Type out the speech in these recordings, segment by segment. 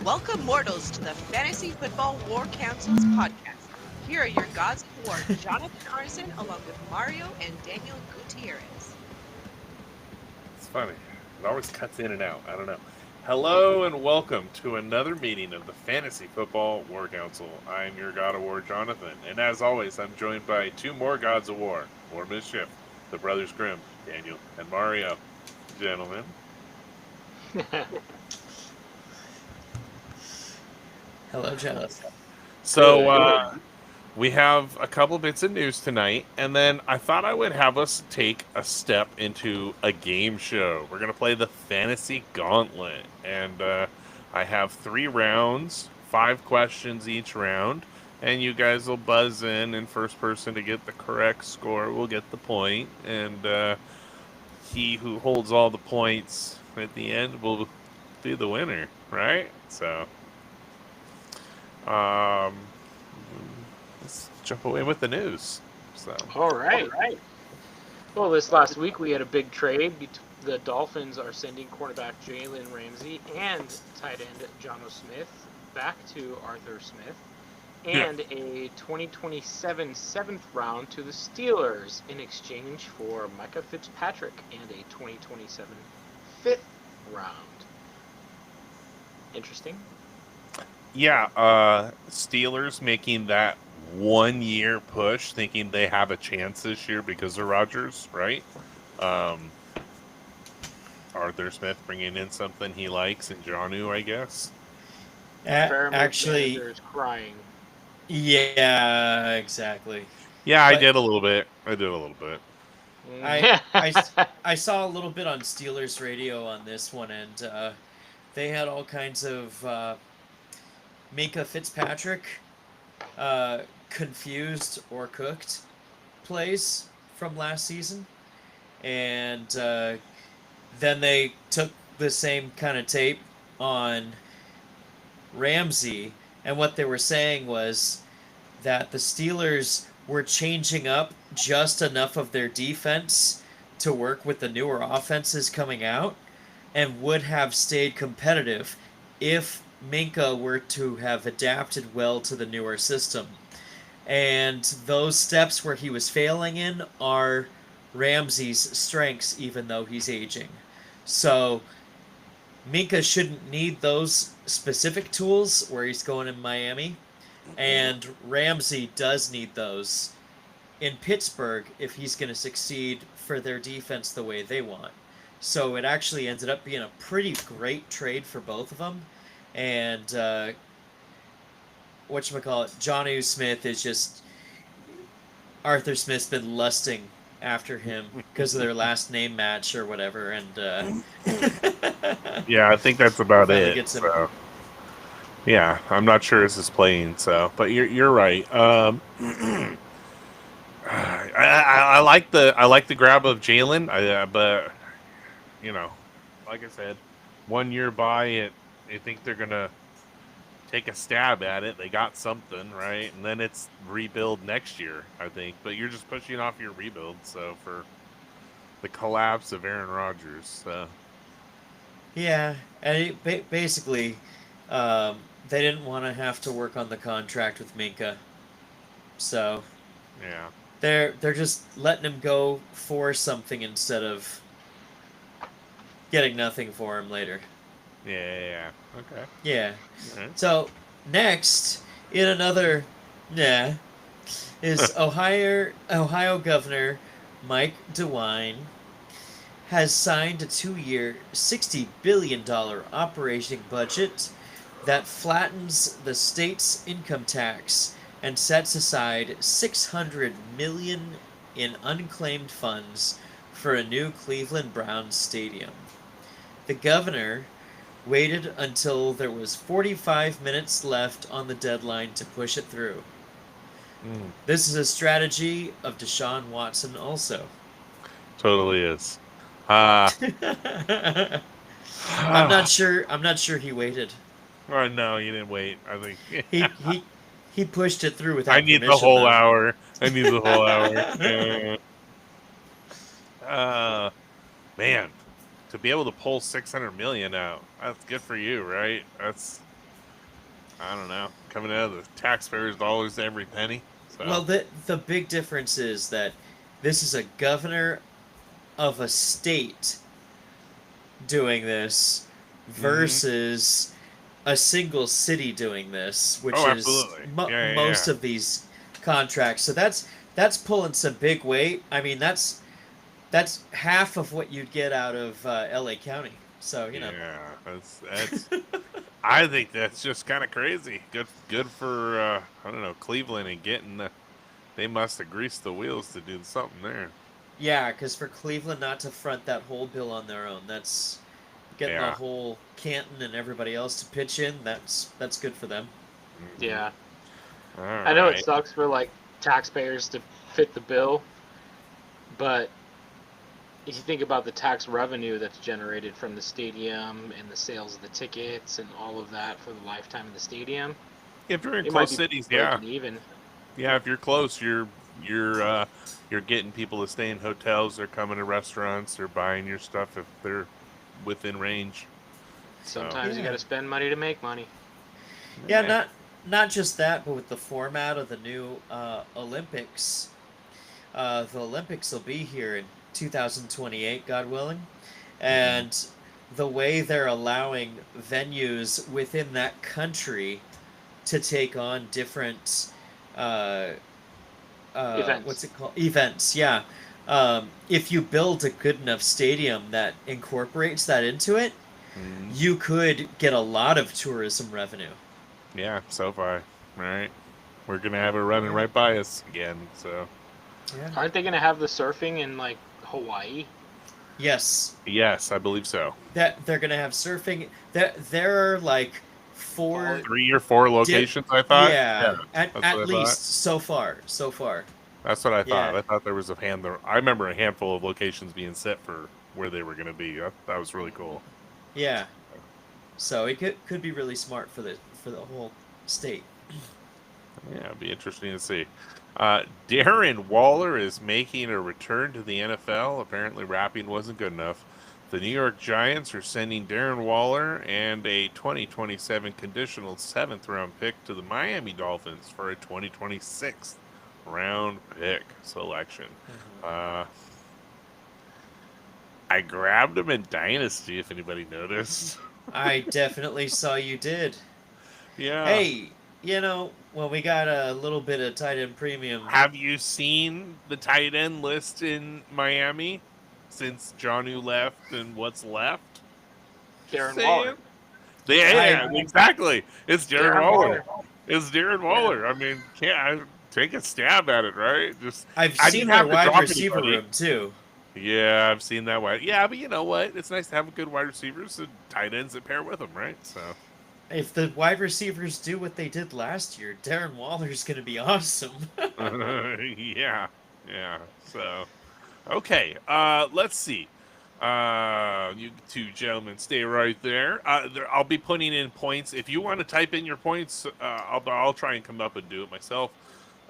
Welcome, mortals, to the Fantasy Football War Council's podcast. Here are your gods of war, Jonathan Arson, along with Mario and Daniel Gutierrez. It's funny. It always cuts in and out. I don't know. Hello and welcome to another meeting of the Fantasy Football War Council. I'm your God of War, Jonathan, and as always, I'm joined by two more Gods of War, or Mischief, the Brothers Grimm, Daniel and Mario. Gentlemen. Hello, John. So, we have a couple bits of news tonight, and then I thought I would have us take a step into a game show. We're going to play the Fantasy Gauntlet, and I have 3 rounds, 5 questions each round, and you guys will buzz in, and first person to get the correct score will get the point, and he who holds all the points at the end will be the winner, right? So, um, let's jump away with the news. So, All right. Well, this last week we had a big trade. The Dolphins are sending cornerback Jalen Ramsey and tight end Jono Smith back to Arthur Smith, and a 2027 7th round to the Steelers in exchange for Micah Fitzpatrick and a 2027 5th round. Interesting. yeah, Steelers making that 1 year push, thinking they have a chance this year because of Rodgers, right? Um, Arthur Smith bringing in something he likes in Jonu, I guess. Fairmouth Actually, manager is crying. yeah, exactly. Yeah, I But- did a little bit. I saw a little bit on Steelers radio on this one, and they had all kinds of Micah Fitzpatrick confused or cooked plays from last season, and then they took the same kind of tape on Ramsey, and what they were saying was that the Steelers were changing up just enough of their defense to work with the newer offenses coming out and would have stayed competitive if Minka were to have adapted well to the newer system. And those steps where he was failing in are Ramsey's strengths, even though he's aging. So Minka shouldn't need those specific tools where he's going in Miami, and Ramsey does need those in Pittsburgh if he's going to succeed for their defense the way they want. So it actually ended up being a pretty great trade for both of them. And whatchamacallit, Jonnu Smith is just... Arthur Smith's been lusting after him because of their last name match or whatever, and Yeah, I think that's about Finally it. gets him. So. Yeah, I'm not sure this is playing, so but you're right. I like the grab of Jalen, but you know, like I said, 1 year by it. I think they're gonna take a stab at it. They got something right, and then it's rebuild next year, I think. But you're just pushing off your rebuild, so for the collapse of Aaron Rodgers. So. yeah, and basically, they didn't want to have to work on the contract with Minka, so Yeah. they're just letting him go for something instead of getting nothing for him later. Yeah. Okay. Yeah. Mhm. So next, in another, is Ohio Governor Mike DeWine has signed a 2-year, $60 billion operating budget that flattens the state's income tax and sets aside $600 million in unclaimed funds for a new Cleveland Browns stadium. The governor waited until there was 45 minutes left on the deadline to push it through. Mm, This is a strategy of Deshaun Watson also. totally is. Uh, I'm not sure he waited. Oh, no, you didn't wait. I think He pushed it through without I need the permission, whole though. hour. I need the whole hour. Man, to be able to pull 600 million out, that's good for you, right? That's I don't know, coming out of the taxpayers' dollars every penny. So Well, the big difference is that this is a governor of a state doing this hmm versus a single city doing this, which oh, is absolutely, yeah, yeah, most yeah. of these contracts. So that's pulling some big weight. I mean, that's half of what you'd get out of L.A. County. So Yeah, that's. I think that's just kind of crazy. Good for I don't know, Cleveland and getting the. They must have greased the wheels to do something there. yeah, because for Cleveland not to front that whole bill on their own, that's getting the Yeah. whole Canton and everybody else to pitch in. That's good for them. hmm Yeah. All I know it right. sucks for like taxpayers to fit the bill, but if you think about the tax revenue that's generated from the stadium and the sales of the tickets and all of that for the lifetime of the stadium, If you're in it might close be cities, yeah, breaking even. yeah. If you're close, you're getting people to stay in hotels. They're coming to restaurants. They're buying your stuff if they're within range. So Sometimes you got Yeah, to spend money to make money. yeah, yeah. not just that, but with the format of the new Olympics, the Olympics will be here in 2028, God willing, hmm and the way they're allowing venues within that country to take on different uh, what's Events. it called, events. Yeah, if you build a good enough stadium that incorporates that into it, hmm you could get a lot of tourism revenue. Yeah. So far, all right. We're gonna have it running Yeah, right by us again. So yeah. Aren't they going to have the surfing in like Hawaii? Yes, yes, I believe so. that they're gonna have surfing. There are like Volley. four 3 or 4 dip. locations, I thought. Yeah, Yeah, that's at what I thought. least so far, so far. That's what I thought. Yeah, I thought there was a I remember a handful of locations being set for where they were going to be. That was really cool. yeah. So it could be really smart for the whole state. Yeah, it'd be interesting to see. Darren Waller is making a return to the NFL. Apparently, rapping wasn't good enough. The New York Giants are sending Darren Waller and a 2027 conditional seventh round pick to the Miami Dolphins for a 2026 round pick selection. Mhm. Uh, I grabbed him in Dynasty, if anybody noticed. I definitely saw you did. Yeah. Hey, when we got a little bit of tight end premium. Have you seen the tight end list in Miami since Jonnu left and what's left? Just Darren Waller. saying. Yeah, I exactly. It's Darren Darren Waller. Waller. It's Darren Yeah. Waller. I mean, can't I take a stab at it, right? Just I've I didn't seen their have to wide drop receiver anybody. room too. Yeah, I've seen that wide. Yeah, but you know what? It's nice to have good wide receivers and tight ends that pair with them, right? So. If the wide receivers do what they did last year, Darren Waller's going to be awesome. Yeah, yeah. So, okay. Let's see. You two gentlemen, stay right there. I'll be putting in points. If you want to type in your points, I'll try and come up and do it myself.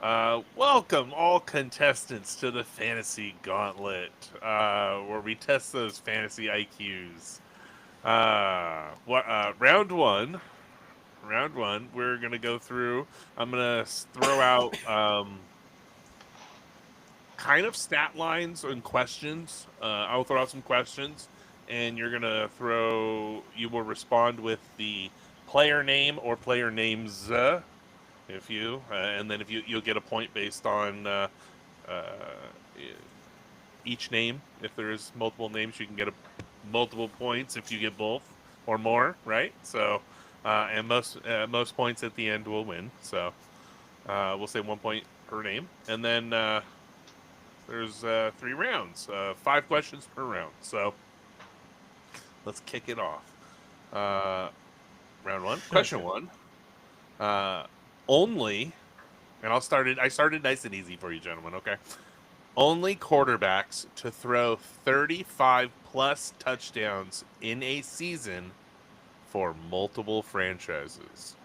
Welcome all contestants to the Fantasy Gauntlet, where we test those fantasy IQs. Round one. Round one. We're gonna go through. I'm gonna throw out kind of stat lines and questions. I'll throw out some questions, and you're gonna throw. You will respond with the player name or player names, if you, and then if you'll get a point based on uh, each name. If there's multiple names, you can get multiple points if you get both or more, right? So, and most points at the end will win. So, we'll say 1 point per name, and then there's 3 rounds, 5 questions per round. So let's kick it off. Uh, round one, question one. Uh, only, and I started nice and easy for you, gentlemen. Okay. Only quarterbacks to throw 35 plus touchdowns in a season for multiple franchises.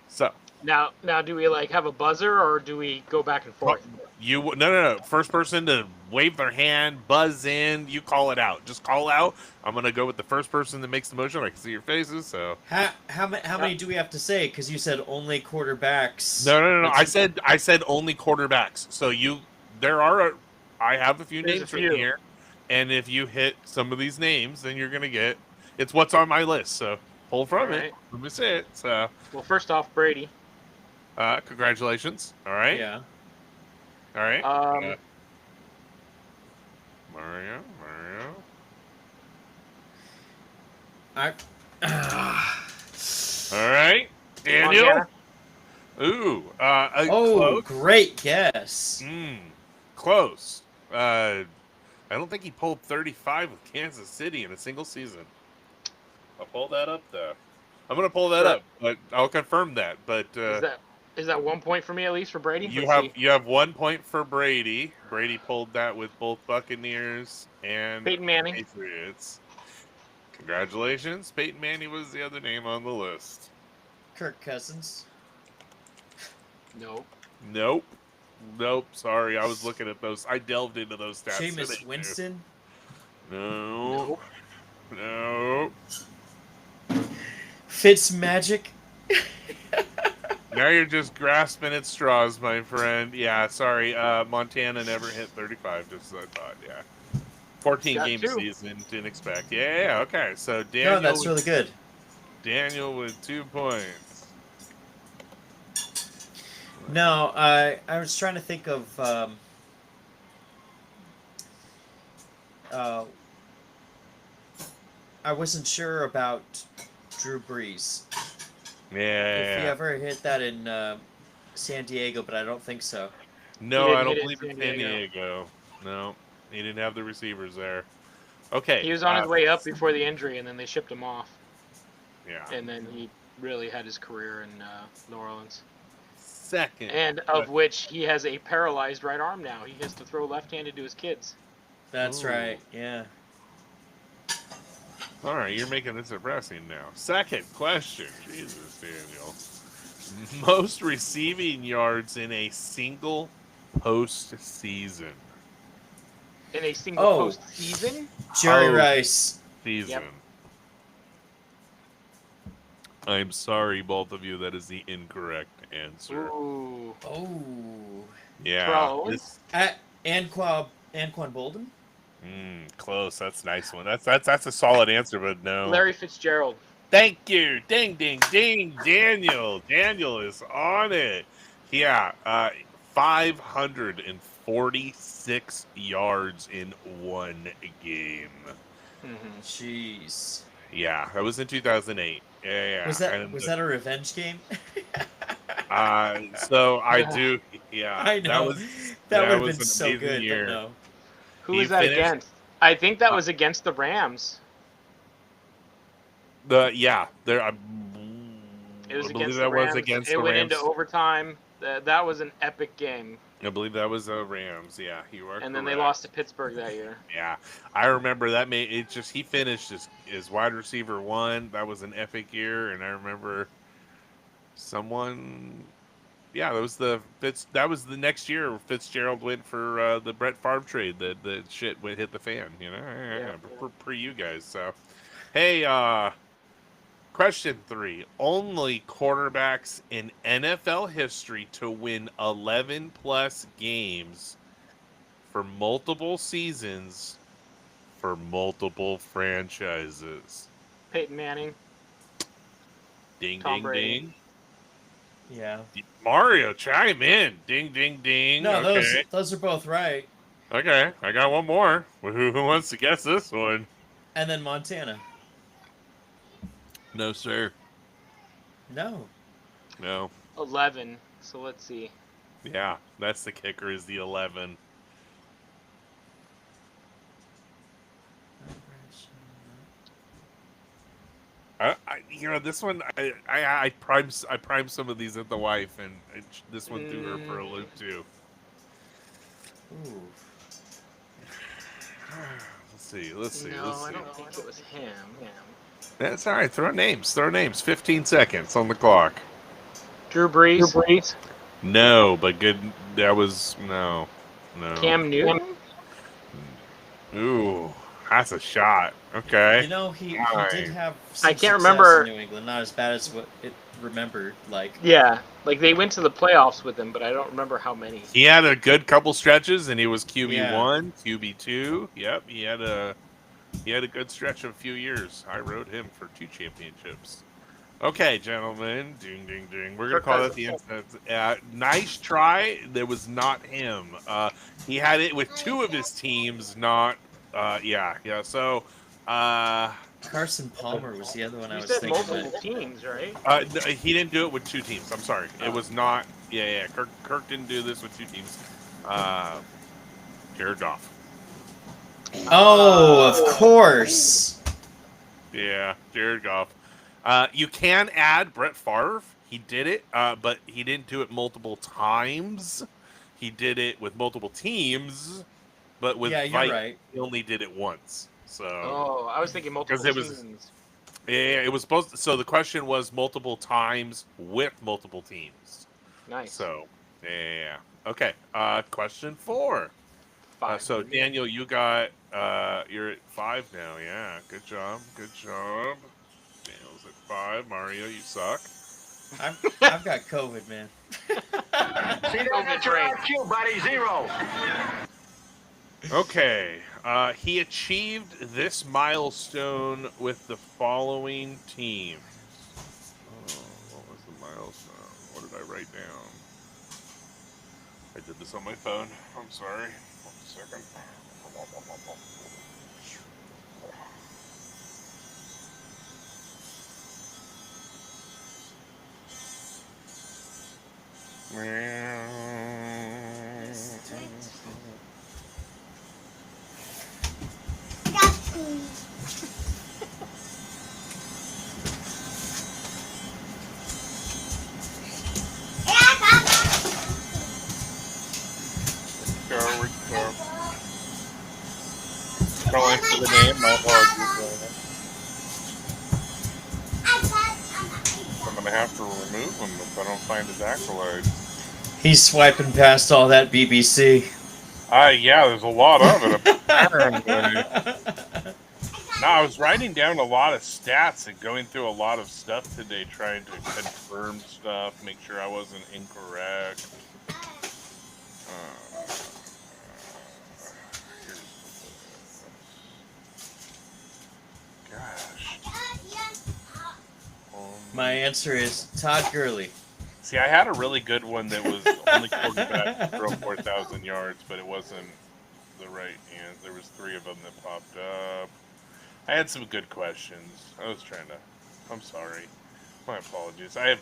So Now, do we like have a buzzer or do we go back and forth? No. First person to wave their hand, buzz in. You call it out. Just call out. I'm gonna go with the first person that makes the motion. I can see your faces. So How many do we have to say? Because you said only quarterbacks. no. Let's- I said only quarterbacks. So I have a few There's a names written few. here, and if you hit some of these names, then you're gonna get. It's what's on my list. So pull from it. Alright. Let me say it. So Well, first off, Brady. congratulations. All right. Yeah. All right. Um, Mario. I. All right. Daniel. Montana. Ooh. Oh, Close. great guess. Close. I don't think he pulled 35 with Kansas City in a single season. I'll pull that up though. I'm gonna pull that Sure. up, but I'll confirm that. But Is that 1 point for me at least for Brady? you Let's have see. you have 1 point for Brady. Brady pulled that with both Buccaneers and Peyton Manning. Patriots. Congratulations, Peyton Manning was the other name on the list. Kirk Cousins. No. Nope. Sorry, I was looking at those. I delved into those stats. Jameis today, too. Winston. No. Fitzmagic. Now you're just grasping at straws, my friend. Yeah, sorry. Montana never hit 35, just as I thought. Yeah. 14 Got game 2. season, didn't expect. Yeah, okay. So Daniel, No, that's really good. Daniel with 2 points. No, I was trying to think of I wasn't sure about Drew Brees. If he Yeah. ever hit that in San Diego, but I don't think so. No, He I didn't don't hit it believe in it's San San Diego. No, he didn't have the receivers there. Okay. He was on his way up before the injury, and then they shipped him off. Yeah. And then he really had his career in New Orleans. Second. And of which he has a paralyzed right arm now. He has to throw left-handed to his kids. That's Ooh. right. Yeah. All right, you're making this depressing now. Second question. Jesus, Daniel. Most receiving yards in a single postseason. In a single Oh. postseason? Jerry Oh. Rice. Season. Yep. I'm sorry, both of you. That is the incorrect answer. Ooh. Oh. Yeah. Bro. Anquan Bolden. Close. That's a nice one. That's a solid answer, but no. Larry Fitzgerald. Thank you. Ding, ding, ding. Daniel. Daniel is on it. Yeah. 546 yards in one game. Mm-hmm. Jeez. Yeah, that was in 2008. Yeah. Was that a revenge game? So I do. Yeah. I know. That would have was been an so amazing good, year. but no. Who He was that finished- against? I think that was against the Rams. There. It was I believe against that the Rams. was against it the went Rams. into overtime. That was an epic game. I believe that was Rams. Yeah, you are. And then they correct. lost to Pittsburgh that year. Yeah, I remember that. He finished as wide receiver 1. That was an epic year, and I remember someone. Yeah, that was the next year. Fitzgerald went for the Brett Favre trade. The shit hit the fan. You know, Yeah. for you guys. So, hey, question 3: only quarterbacks in NFL history to win 11 plus games for multiple seasons for multiple franchises. Peyton Manning. Ding, Tom ding, Brady. ding. Yeah. Mario, chime in. Ding, ding, ding. No, Okay. those are both right. Okay, I got one more. Who wants to guess this one? And then Montana. No, sir. No. No. 11. So let's see. Yeah, that's the kicker, is the 11. This one, I primed some of these at the wife, and this one threw her for a loop too. Ooh. Let's see. No, Let's I see. don't think it was him. That's all right. Throw names. 15 seconds on the clock. Drew Brees. No, but good. That was no. Cam Newton. Ooh, that's a shot. Okay. You know, he did Fine. have I some can't success remember. in New England, not as bad as what it remembered. Like, Yeah, like they went to the playoffs with him, but I don't remember how many. He had a good couple stretches, and he was QB Yeah. 1, QB 2. Yep, he had a good stretch of a few years. I rode him for 2 championships. Okay, gentlemen, ding ding ding. We're gonna Kirk call that Cousins. the end. Nice try. That was not him. He had it with 2 of his teams. Not. Yeah. So. Carson Palmer was the other one I You was said thinking. multiple teams, right? He didn't do it with 2 teams. I'm sorry. It Oh. was not. Yeah. Kirk didn't do this with 2 teams. Jared Goff. Oh, of course. Yeah, Jared Goff. You can add Brett Favre. He did it, but he didn't do it multiple times. He did it with multiple teams, but with Yeah, you're Vikes, right. he only did it once. So, Oh, I was thinking multiple because it was, teams. yeah, it was supposed. So the question was multiple times with multiple teams. Nice. So, yeah. Okay. Question 4. 5. So Daniel, you got you're at 5 now. Yeah, good job. Daniel's at 5. Mario, you suck. I've got COVID, man. See, that's your IQ, buddy. 0. Okay. He achieved this milestone with the following teams. Oh, what was the milestone? What did I write down? I did this on my phone. I'm sorry. 1 second. Calling for the name. My apologies. I'm gonna have to remove him if I don't find his accolades. He's swiping past all that BBC. Yeah, there's a lot of it. Apparently. No, I was writing down a lot of stats and going through a lot of stuff today, trying to confirm stuff, make sure I wasn't incorrect. Gosh. My answer is Todd Gurley. See, I had a really good one that was only quarterback to throw 4,000 yards, but it wasn't the right answer. There was 3 of them that popped up. I had some good questions. I was trying to. I'm sorry. My apologies. What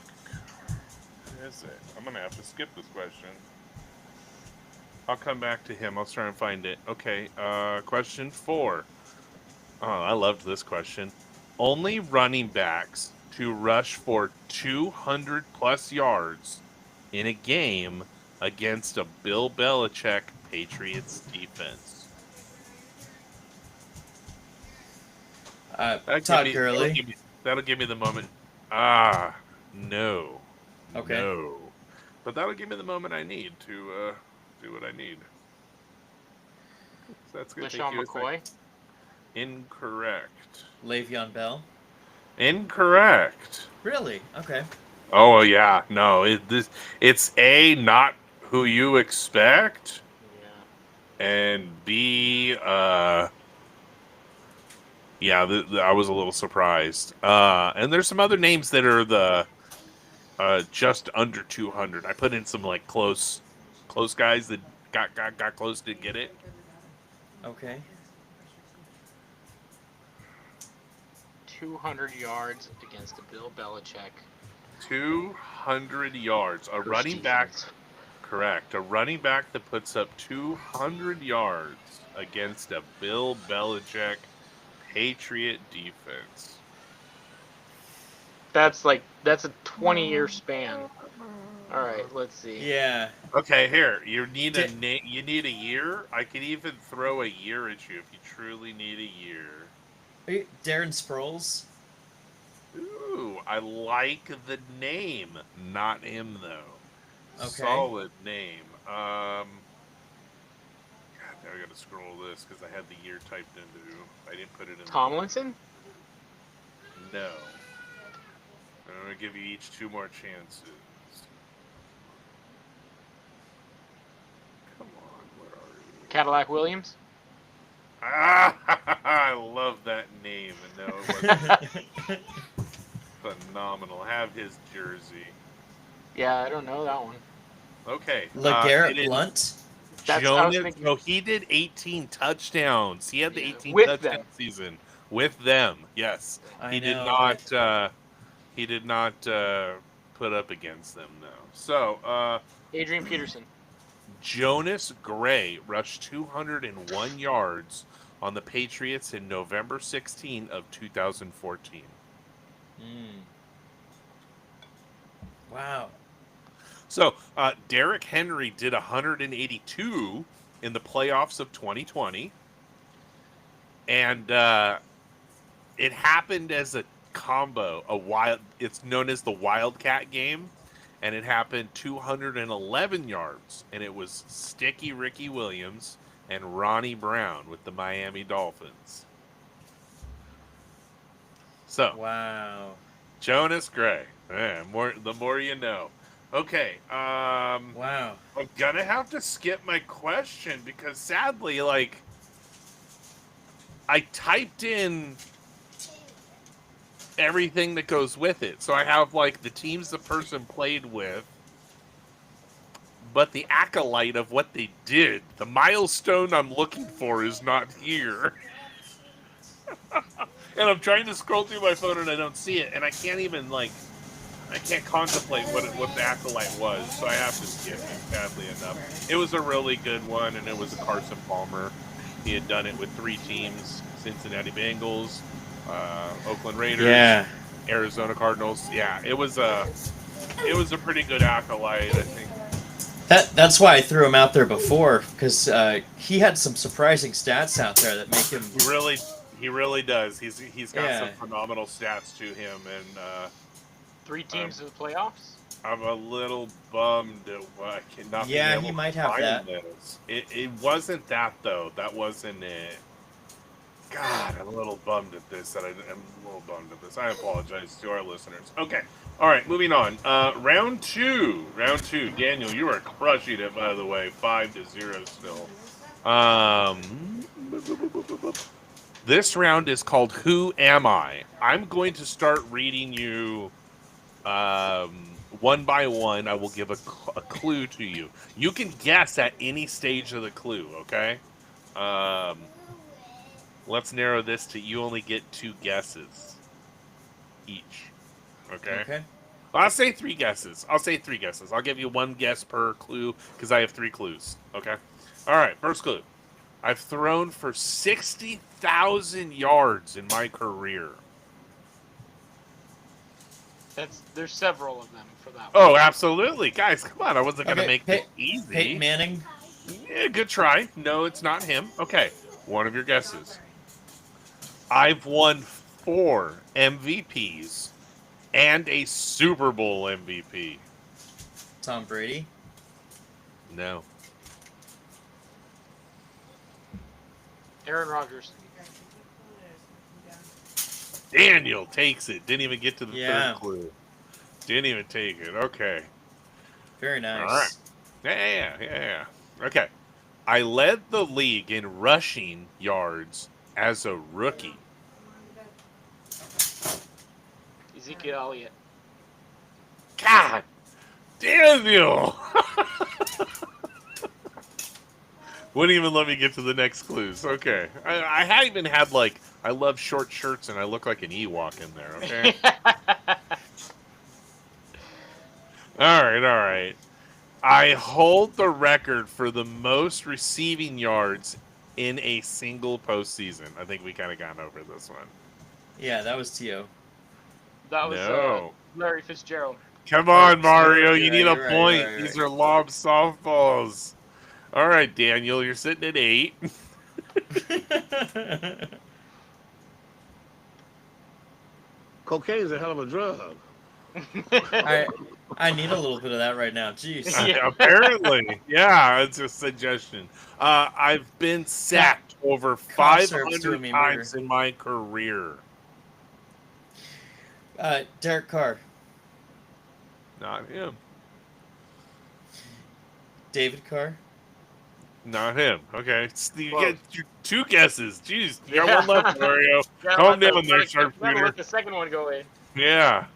is it? I'm gonna have to skip this question. I'll come back to him. I'll try and find it. Okay. Question 4. Oh, I loved this question. Only running backs to rush for 200 plus yards in a game against a Bill Belichick Patriots defense. Todd Gurley. That'll give me the moment. No. Okay. No. But that'll give me the moment I need to do what I need. So that's good. LaShawn McCoy. Incorrect. Le'Veon Bell. Incorrect. Really? Okay. Oh yeah, no. It's A, not who you expect, Yeah. and B, yeah, I was a little surprised. And there's some other names that are the just under 200. I put in some like close guys that got close to get it. Okay. 200 yards against a Bill Belichick. 200 yards. A running back. Correct. A running back that puts up 200 yards against a Bill Belichick Patriot defense. That's a 20-year span. All right, let's see. Yeah. Okay, here you need you need a year. I could even throw a year at you if you truly need a year. Darren Sproles. Ooh, Ooh, I like the name. Not him though. Okay. Solid name. God, now I gotta scroll this because I had the year typed into. I didn't put it in. Tomlinson? No. I'm gonna give you each 2 more chances. Come on, where are you? Cadillac Williams? Ah, I love that name, and no, it wasn't phenomenal. Have his jersey. Yeah, I don't know that one. Okay. LeGarrette it is Blunt. I was Jonas. thinking So he did 18 touchdowns. He had the Yeah, 18 with touchdown them. season with them. Yes, I he did know, not. but- He did not put up against them. No. So Adrian Peterson. Jonas Gray rushed 201 yards on the Patriots in November 16 of 2014. Wow. So Derrick Henry did 182 in the playoffs of 2020, and it happened as a combo. It's known as the Wildcat game, and it happened 211 yards, and it was Sticky Ricky Williams and Ronnie Brown with the Miami Dolphins. So Wow. Jonas Gray, the more you know. Okay, Wow. I'm gonna have to skip my question because sadly, like, I typed in everything that goes with it. So I have like the teams the person played with, but the acolyte of what they did, the milestone I'm looking for, is not here. And I'm trying to scroll through my phone and I don't see it, and I can't even I can't contemplate what the acolyte was, so I have to skip it, sadly enough. It was a really good one, and it was a Carson Palmer. He had done it with 3 teams: Cincinnati Bengals, Oakland Raiders, Yeah. Arizona Cardinals. Yeah, it was a pretty good acolyte, I think. That's why I threw him out there before, because he had some surprising stats out there that make him. He really does. He's got some Yeah. phenomenal stats to him, and 3 teams in the playoffs. I'm a little bummed at not being Yeah, able he to might have find that. this. It wasn't that though. That wasn't it. God, I'm a little bummed at this. I'm a little bummed at this. I apologize to our listeners. Okay, all right, moving on. Round two. Daniel, you are crushing it, by the way. 5-0 still. This round is called Who Am I? I'm going to start reading you one by one. I will give a clue to you. You can guess at any stage of the clue, okay? Let's narrow this to you only get 2 guesses each, okay? Okay. I'll say 3 guesses. I'll give you 1 guess per clue because I have 3 clues, okay? All right, first clue. I've thrown for 60,000 yards in my career. There's several of them for that one. Oh, absolutely. Guys, come on. I wasn't going to Okay, make this easy. Peyton Manning. Yeah, good try. No, it's not him. Okay, one of your guesses. I've won 4 MVPs and a Super Bowl MVP. Tom Brady. No. Aaron Rodgers. Daniel takes it. Didn't even get to the Yeah. 3rd clue. Didn't even take it. Okay. Very nice. All right. Yeah. Okay. I led the league in rushing yards as a rookie. Ezekiel Elliott. God, Daniel! Wouldn't even let me get to the next clues. Okay. I hadn't even had, I love short shirts and I look like an Ewok in there, okay? All right. I hold the record for the most receiving yards in a single postseason. I think we kind of got over this one. Yeah, that was T.O. That was No. Larry Fitzgerald. Come on, Mario. You're You need right, a you're point. right. These are lob softballs. All right, Daniel, you're sitting at 8. Cocaine's a hell of a drug. I need a little bit of that right now. Jeez. Yeah. Apparently, yeah, it's a suggestion. I've been sacked over Cough syrup's 500 doing me times murder. in my career. Derek Carr, Not him. David Carr. Not him. Okay, you Close. get your 2 guesses. Jeez, you got Yeah. one left, Mario. Gotta Calm let down there, gotta sharpshooter. let the second one go in. Yeah.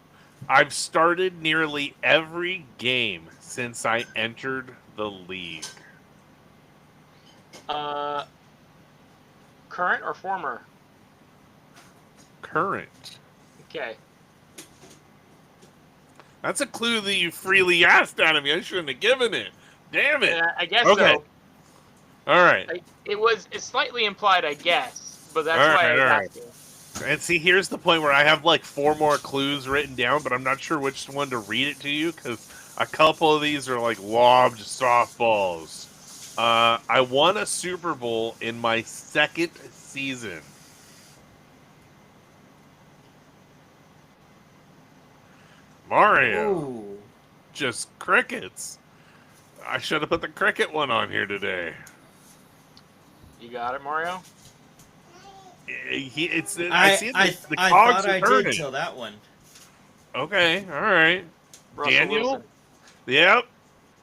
I've started nearly every game since I entered the league. Current or former? Current. Okay. That's a clue that you freely asked out of me. I shouldn't have given it. Damn it. I guess Okay. so. All right. It's slightly implied, I guess, but that's All why right, I all was asking. And see, here's the point where I have like 4 more clues written down, but I'm not sure which one to read it to you because a couple of these are like lobbed softballs. I won a Super Bowl in my 2nd season. Mario, Ooh. just crickets. I should have put the cricket one on here today. You got it, Mario? I see I the thought cogs I are did turning. till that one. Okay, all right. Russell Daniel? Wilson. Yep.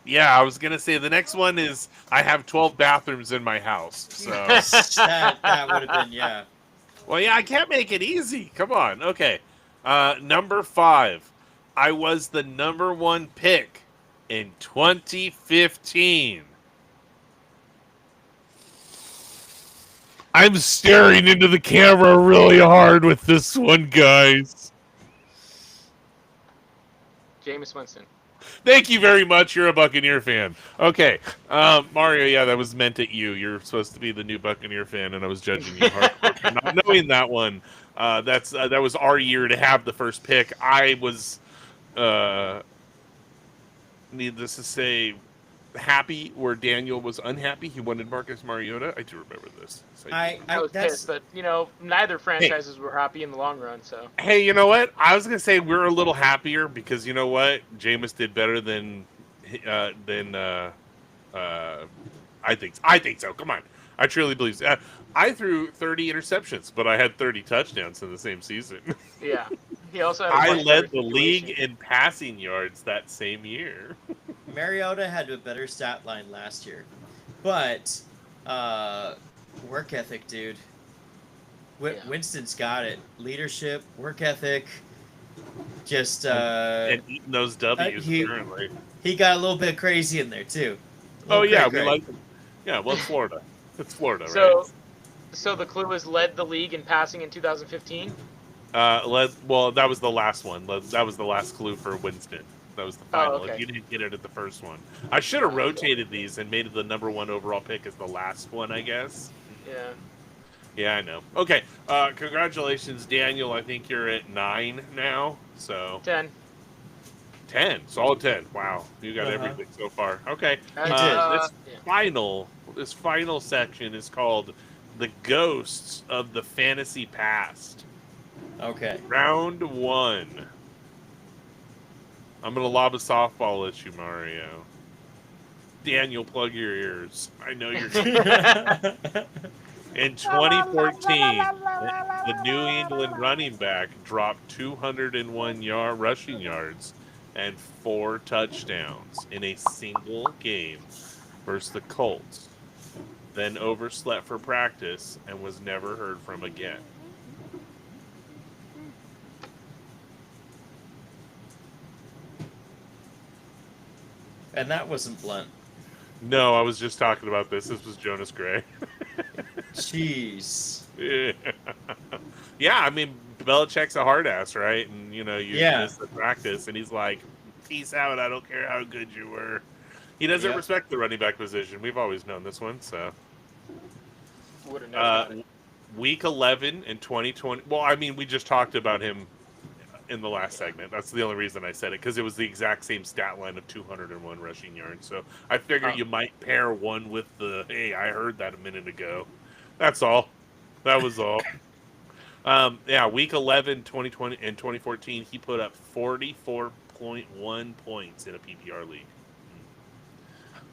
Yeah, I was gonna say the next one is I have 12 bathrooms in my house. So, that would have been, yeah. well, yeah, I can't make it easy. Come on. Okay. Number 5. I was the number 1 pick in 2015. I'm staring into the camera really hard with this one, guys. Jameis Winston. Thank you very much. You're a Buccaneer fan. Okay. Mario, yeah, that was meant at you. You're supposed to be the new Buccaneer fan, and I was judging you hard for not knowing that one. That was our year to have the first pick. I was, needless to say, happy where Daniel was unhappy. He wanted Marcus Mariota. I do remember this. So I was pissed, but neither franchises were happy in the long run. So hey, you know what? I was gonna say we're a little happier because you know what? Jameis did better than I think so. Come on, I truly believe so. I threw 30 interceptions, but I had 30 touchdowns in the same season. yeah, he also had a I much led better the league situation. in passing yards that same year. Mariota had a better stat line last year. But, work ethic, dude. Yeah. Winston's got it. Leadership, work ethic. Just, And eating those W's currently. he got a little bit crazy in there, too. Oh yeah, we cray-cray. like them. Yeah, well, it's Florida. It's Florida, So, right? so the clue was led the league in passing in 2015. Well, that was the last one. That was the last clue for Winston. That was the final. okay. If you didn't get it at the first one, I should have rotated these and made it the number 1 overall pick as the last one, I guess. Yeah. Yeah, I know. Okay, congratulations, Daniel. I think you're at 9 now. So 10. 10, solid 10. Wow, you got Uh-huh. everything so far. Okay, did. this final section is called the Ghosts of the Fantasy Past. Okay. Round 1. I'm gonna lob a softball at you, Mario. Daniel, plug your ears. I know you're. In 2014, the New England running back dropped 201 rushing yards and 4 touchdowns in a single game versus the Colts. Then overslept for practice and was never heard from again. And that wasn't Blunt. No, I was just talking about this. This was Jonas Gray. Jeez. Yeah. Yeah, I mean, Belichick's a hard ass, right? And, you miss the practice, and he's like, peace out, I don't care how good you were. He doesn't Yep. respect the running back position. We've always known this one, so. Would have known about it. Week 11 in 2020. Well, I mean, we just talked about him in the last segment. That's the only reason I said it, because it was the exact same stat line of 201 rushing yards. So I figured you might pair one with the, hey, I heard that a minute ago. That's all. That was all. Yeah, week 11, 2020 and 2014, he put up 44.1 points in a PPR league.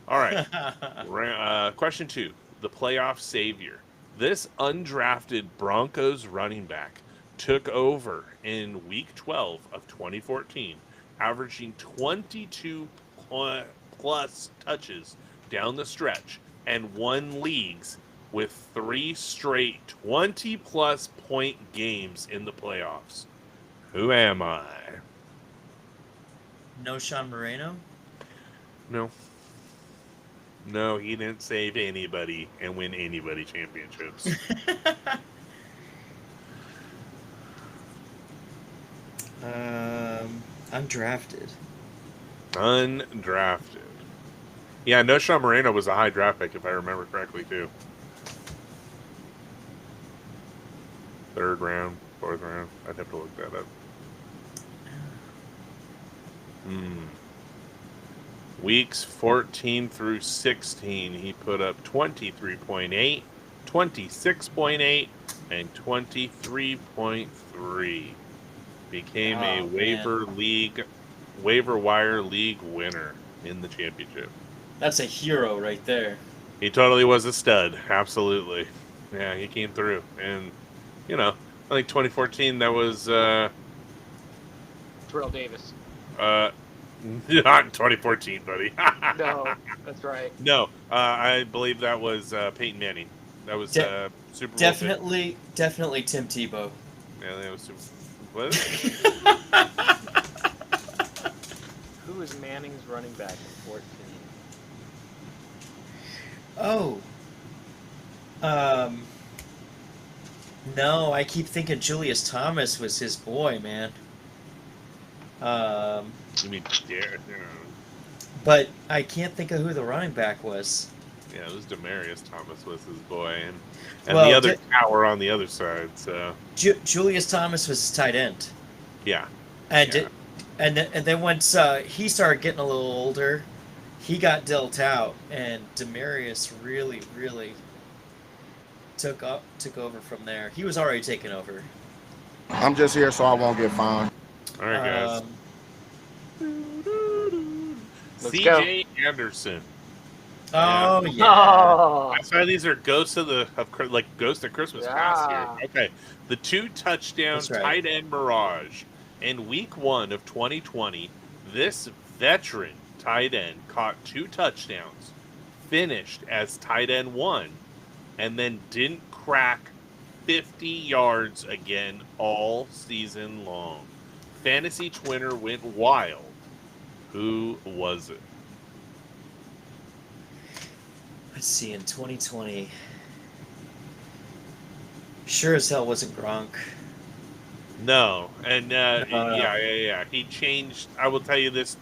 All right. Question 2. The playoff savior. This undrafted Broncos running back took over in week 12 of 2014, averaging 22 plus touches down the stretch and won leagues with 3 straight 20 plus point games in the playoffs. Who am I? No Sean Moreno? No. No, he didn't save anybody and win anybody championships. Undrafted. Undrafted. Yeah, no Sean Moreno was a high draft pick, if I remember correctly, too. 3rd round, 4th round. I'd have to look that up. Weeks 14 through 16, he put up 23.8, 26.8, and 23.3. Became a waiver wire league winner in the championship. That's a hero right there. He totally was a stud. Absolutely. Yeah, he came through. And, I think 2014, that was... Terrell Davis. Not 2014, buddy. No, that's right. No, I believe that was Peyton Manning. That was Super Bowl. Definitely Tim Tebow. Yeah, that was Super. What? Who is Manning's running back in 14? Oh. No, I keep thinking Julius Thomas was his boy, man. You mean Dare? But I can't think of who the running back was. Yeah, it was Demarius Thomas was his boy, and Well, the other tower on the other side. So Julius Thomas was his tight end. yeah, And and then once he started getting a little older, he got dealt out, and Demarius really took over from there. He was already taking over. I'm just here so I won't get fined. all right, guys. Let's C.J. Anderson. Oh yeah. Oh, I swear these are ghosts of Ghost of Christmas Past here. Okay, the 2 touchdown That's right. tight end mirage in week 1 of 2020. This veteran tight end caught 2 touchdowns, finished as tight end 1, and then didn't crack 50 yards again all season long. Fantasy Twitter went wild. Who was it? Let's see, in 2020. Sure as hell wasn't Gronk. No, and yeah. He changed. I will tell you this.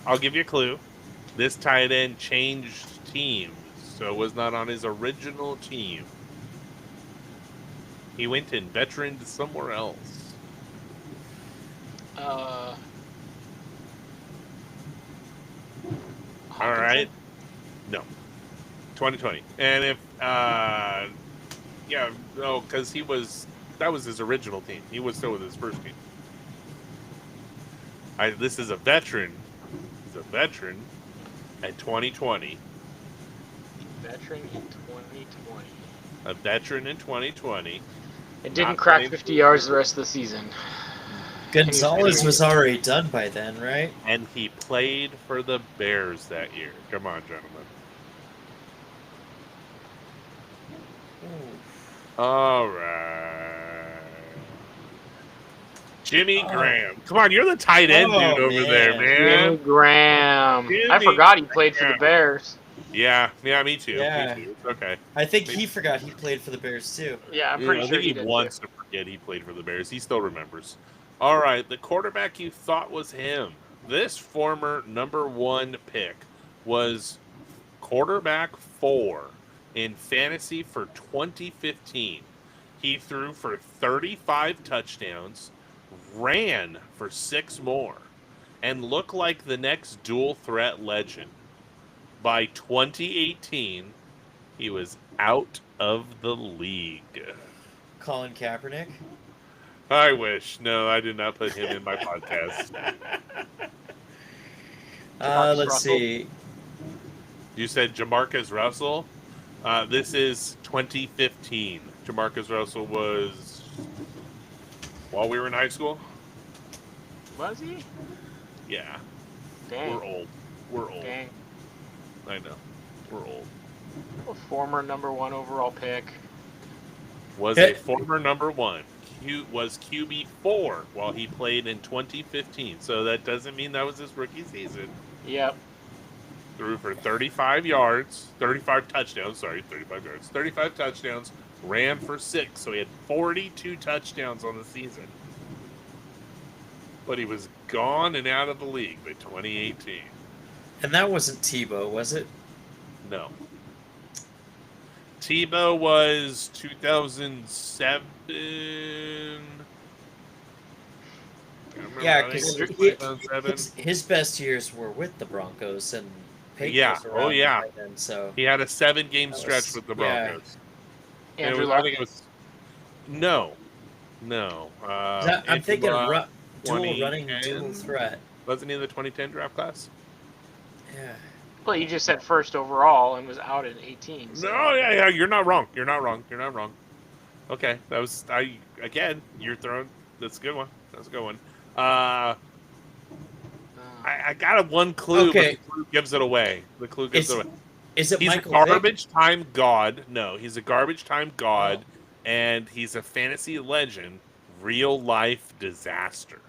I'll give you a clue. This tight end changed teams, so it was not on his original team. He went and veteran to somewhere else. All right. No. 2020. And if because that was his original team. He was still with his first team. This is a veteran. He's a veteran at 2020. veteran in 2020. A veteran in 2020. It didn't crack 50 yards the rest of the season. Gonzalez was already done by then, right? And he played for the Bears that year. Come on, gentlemen. All right. Jimmy Graham. Come on, you're the tight end dude over there, man. Jimmy Graham. Jimmy I forgot he played for the Bears. Yeah, me too. Yeah. Me too. Okay. I think he forgot he played for the Bears too. Yeah, I'm pretty I sure think he he did. wants to forget he played for the Bears. He still remembers. All right, the quarterback you thought was him. This former number 1 pick was quarterback 4 in fantasy for 2015. He threw for 35 touchdowns, ran for 6 more, and looked like the next dual threat legend. By 2018, he was out of the league. Colin Kaepernick? I wish. No, I did not put him in my podcast. Jamarcus Let's Russell. see. You said Jamarcus Russell. This is 2015. Jamarcus Russell was while we were in high school. Was he? Yeah, Dang. we're old. We're old. Dang. I know. We're old. A former number 1 overall pick. Was a former number 1. Was QB4 while he played in 2015. So that doesn't mean that was his rookie season. Yep. Threw for 35 yards, 35 touchdowns, 35 touchdowns, ran for 6. So he had 42 touchdowns on the season. But he was gone and out of the league by 2018. And that wasn't Tebow, was it? No. Tebow was 2007. Yeah, because 2007. his best years were with the Broncos and Peyton Yeah. was around Oh, yeah. by then, so He had a 7-game That stretch was- with the yeah. Broncos. Andrew I Luck. think it was. No. I'm thinking Luck, dual running, 2010. dual threat. Wasn't he in the 2010 draft class? Yeah. Well, you just said first overall and was out in 18. So. No, yeah. You're not wrong. You're not wrong. Okay, that was You're throwing. That's a good one. That's a good one. I got a one clue, Okay. but the clue gives it away. The clue gives it away. Is it He's Michael a Vick? garbage time god. No, he's a garbage time god, and he's a fantasy legend. Real life disaster.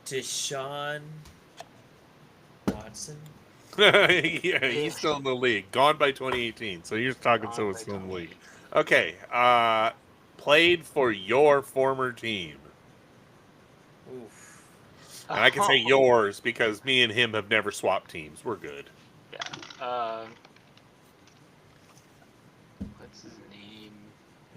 Deshaun Watson? Yeah, he's still in the league. Gone by 2018. So you're talking Gone someone by still in the league. 2018. Okay. Played for your former team. Oof. And I can say yours because me and him have never swapped teams. We're good. Yeah. What's his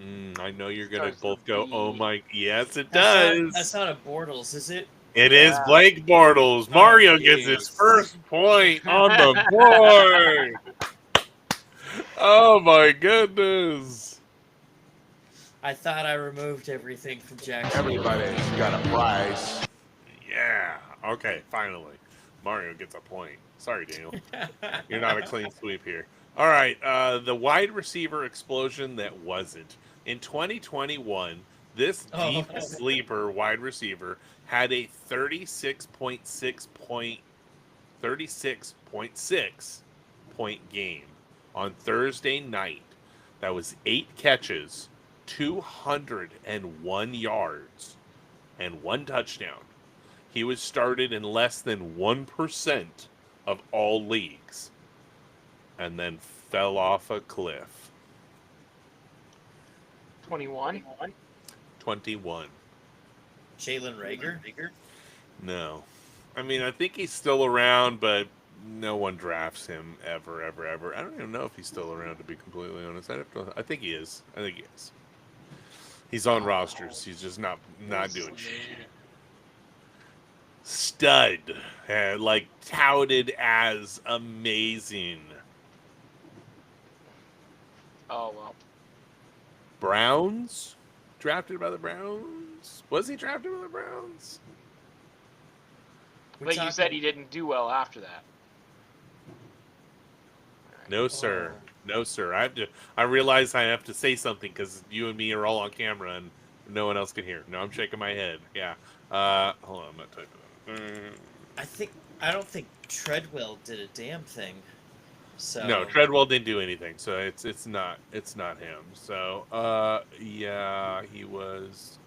name? I know you're going to Starts both with go, B. oh my, yes, it That's does. That's not a Bortles, is it? It is Yeah. Blake Bortles. Mario gets his jeez. first point on the board. Oh my goodness. I thought I removed everything from Jackson. Everybody's got a prize. Yeah. Okay, finally. Mario gets a point. Sorry, Daniel. You're not a clean sweep here. All right. The wide receiver explosion that wasn't. In 2021, this deep sleeper wide receiver had a 36.6 point game on Thursday night. That was 8 catches, 201 yards, and 1 touchdown. He was started in less than 1% of all leagues and then fell off a cliff. 21. 21. Jalen Rager? No. I mean, I think he's still around, but no one drafts him ever. I don't even know if he's still around, to be completely honest. I think he is. He's on rosters. He's just not doing shit. Stud. Like, touted as amazing. Oh, well. Browns? Drafted by the Browns? Was he drafted by the Browns? We But you talking- said he didn't do well after that. No, sir. No, sir. I realize I have to say something because you and me are all on camera and no one else can hear. No, I'm shaking my head. Yeah. Hold on. I'm not typing it. I don't think Treadwell did a damn thing. So No, Treadwell didn't do anything, so it's not him. So yeah, he was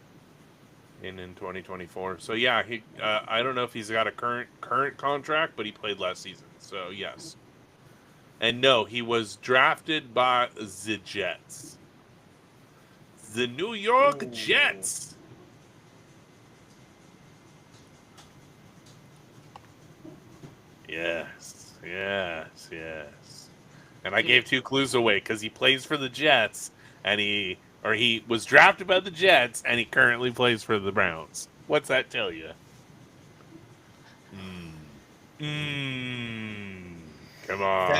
in 2024. So yeah, he I don't know if he's got a current contract, but he played last season. So yes. And no, he was drafted by the Jets. The New York Ooh. Jets. Yes. And I gave 2 clues away because he plays for the Jets, and he was drafted by the Jets, and he currently plays for the Browns. What's that tell you? Come on.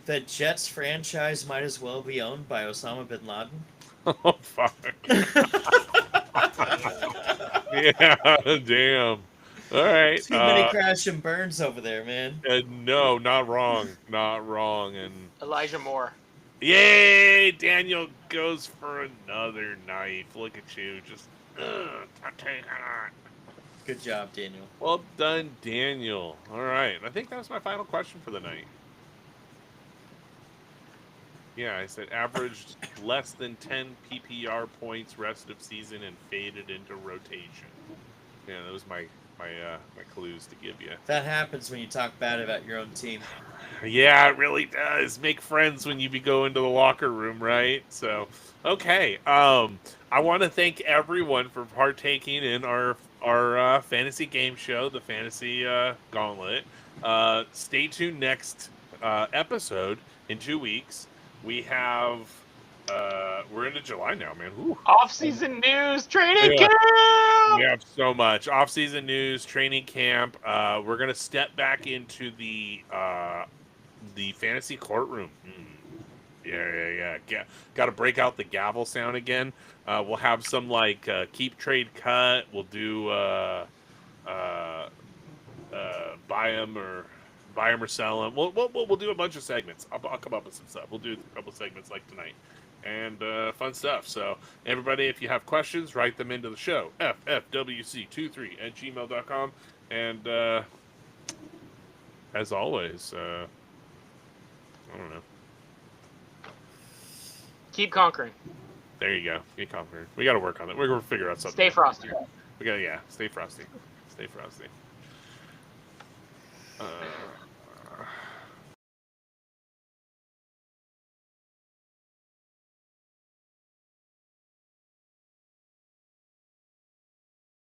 That Jets franchise might as well be owned by Osama bin Laden. Oh, fuck. Yeah, damn. All right. Too many crash and burns over there, man. No, not wrong. Not wrong. And Elijah Moore. yay, Daniel goes for another knife. Look at you. Just taking it. Good job, Daniel. Well done, Daniel. All right. I think that was my final question for the night. Yeah, I said averaged less than 10 PPR points rest of season and faded into rotation. Yeah, that was my clues to give you. That happens when you talk bad about your own team. Yeah, it really does. Make friends when you go into the locker room, right? So, okay. I want to thank everyone for partaking in our fantasy game show, the Fantasy Gauntlet. Stay tuned next episode in 2 weeks. We have we're into July now, man. Ooh. Off-season news, training Yeah. camp. We have so much off-season news, training camp. We're gonna step back into the fantasy courtroom. Yeah. Got to break out the gavel sound again. We'll have some like keep, trade, cut. We'll do buy them or sell them. We'll do a bunch of segments. I'll come up with some stuff. We'll do a couple of segments like tonight. And fun stuff. So, everybody, if you have questions, write them into the show. ffwc23@gmail.com. And as always, I don't know. Keep conquering. There you go. Get confident. We got to work on it. We're going to figure out something. Stay frosty. Stay frosty. Stay frosty.